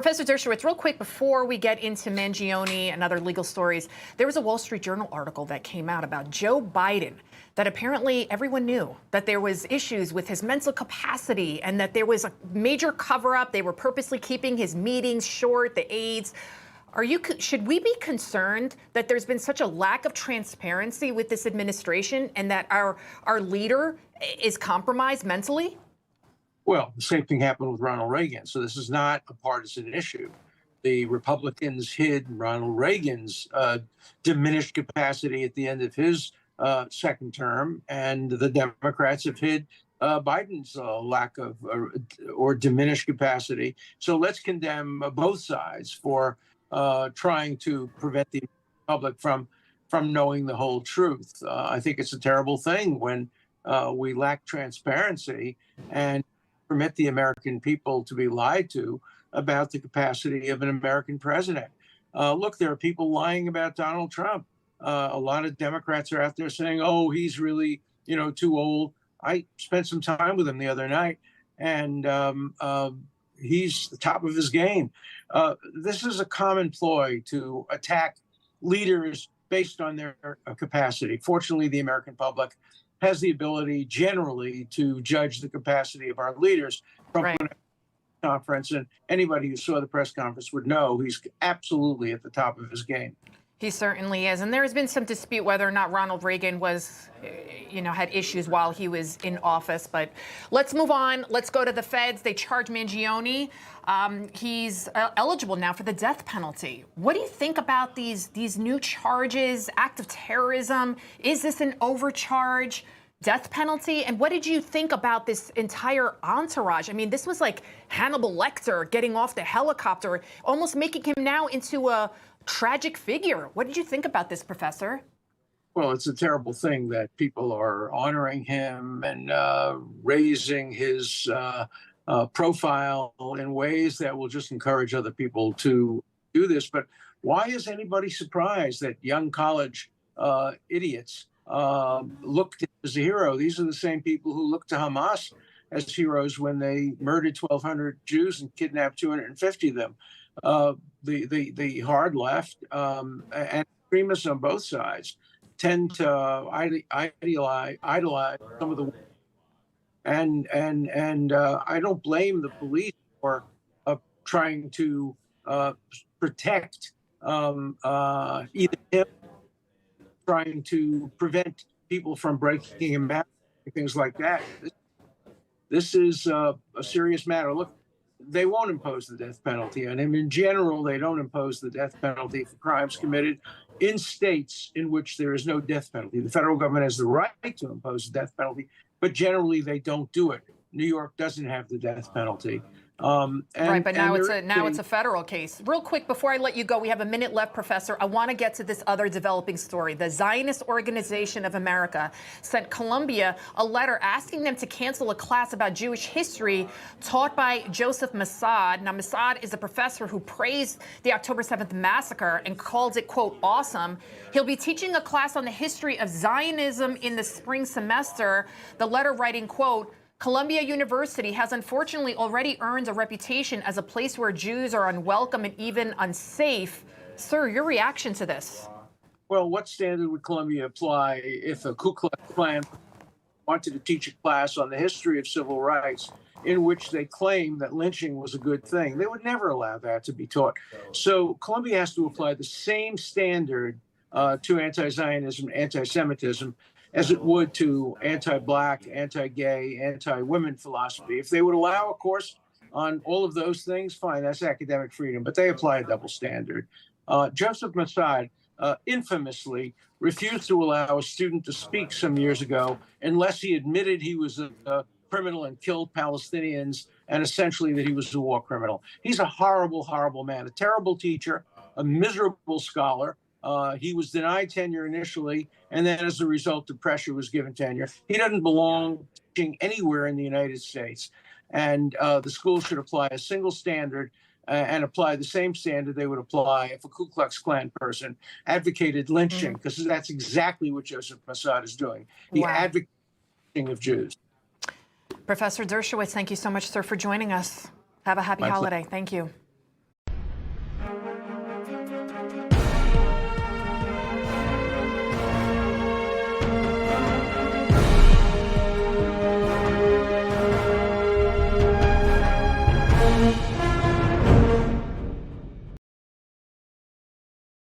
Professor Dershowitz, real quick before we get into Mangione and other legal stories, there was a Wall Street Journal article that came out about Joe Biden that apparently everyone knew that there was issues with his mental capacity and that there was a major cover-up. They were purposely keeping his meetings short, the aides. Should we be concerned that there's been such a lack of transparency with this administration and that our leader is compromised mentally? Well, the same thing happened with Ronald Reagan. So this is not a partisan issue. The Republicans hid Ronald Reagan's diminished capacity at the end of his second term, and the Democrats have hid Biden's lack of or diminished capacity. So let's condemn both sides for trying to prevent the public from knowing the whole truth. I think it's a terrible thing when we lack transparency and permit the American people to be lied to about the capacity of an American president. Look, there are people lying about Donald Trump. A lot of Democrats are out there saying, oh, he's really, too old. I spent some time with him the other night, and he's the top of his game. This is a common ploy to attack leaders based on their capacity. Fortunately, the American public has the ability generally to judge the capacity of our leaders. From right. a conference, and anybody who saw the press conference would know he's absolutely at the top of his game. He certainly is. And there has been some dispute whether or not Ronald Reagan was, had issues while he was in office. But let's move on. Let's go to the feds. They charge Mangione. He's eligible now for the death penalty. What do you think about these new charges, act of terrorism? Is this an overcharge? Death penalty? And what did you think about this entire entourage? I mean, this was like Hannibal Lecter getting off the helicopter, almost making him now into a tragic figure. What did you think about this, Professor? Well, it's a terrible thing that people are honoring him and raising his profile in ways that will just encourage other people to do this. But why is anybody surprised that young college idiots looked as a hero? These are the same people who looked to Hamas as heroes when they murdered 1,200 Jews and kidnapped 250 of them. The hard left and extremists on both sides tend to idolize some of the, and I don't blame the police for trying to protect either him, trying to prevent people from breaking him out, things like that. This is a serious matter. Look, they won't impose the death penalty on him. In general, they don't impose the death penalty for crimes committed in states in which there is no death penalty. The federal government has the right to impose the death penalty, but generally they don't do it. New York doesn't have the death penalty. Right, but now it's a federal case. Real quick, before I let you go, we have a minute left, Professor. I want to get to this other developing story. The Zionist Organization of America sent Columbia a letter asking them to cancel a class about Jewish history taught by Joseph Massad. Now, Massad is a professor who praised the October 7th massacre and called it, quote, awesome. He'll be teaching a class on the history of Zionism in the spring semester. The letter writing, quote, Columbia University has unfortunately already earned a reputation as a place where Jews are unwelcome and even unsafe. Sir, your reaction to this? Well, what standard would Columbia apply if a Ku Klux Klan wanted to teach a class on the history of civil rights in which they claim that lynching was a good thing? They would never allow that to be taught. So Columbia has to apply the same standard to anti-Zionism, anti-Semitism, as it would to anti-Black, anti-gay, anti-women philosophy. If they would allow a course on all of those things, fine, that's academic freedom, but they apply a double standard. Joseph Massad infamously refused to allow a student to speak some years ago unless he admitted he was a criminal and killed Palestinians and essentially that he was a war criminal. He's a horrible, horrible man, a terrible teacher, a miserable scholar. He was denied tenure initially, and then as a result of pressure was given tenure. He doesn't belong teaching anywhere in the United States. And the school should apply a single standard and apply the same standard they would apply if a Ku Klux Klan person advocated lynching, because that's exactly what Joseph Massad is doing. He advocates lynching of Jews. Professor Dershowitz, thank you so much, sir, for joining us. Have a happy holiday. Thank you.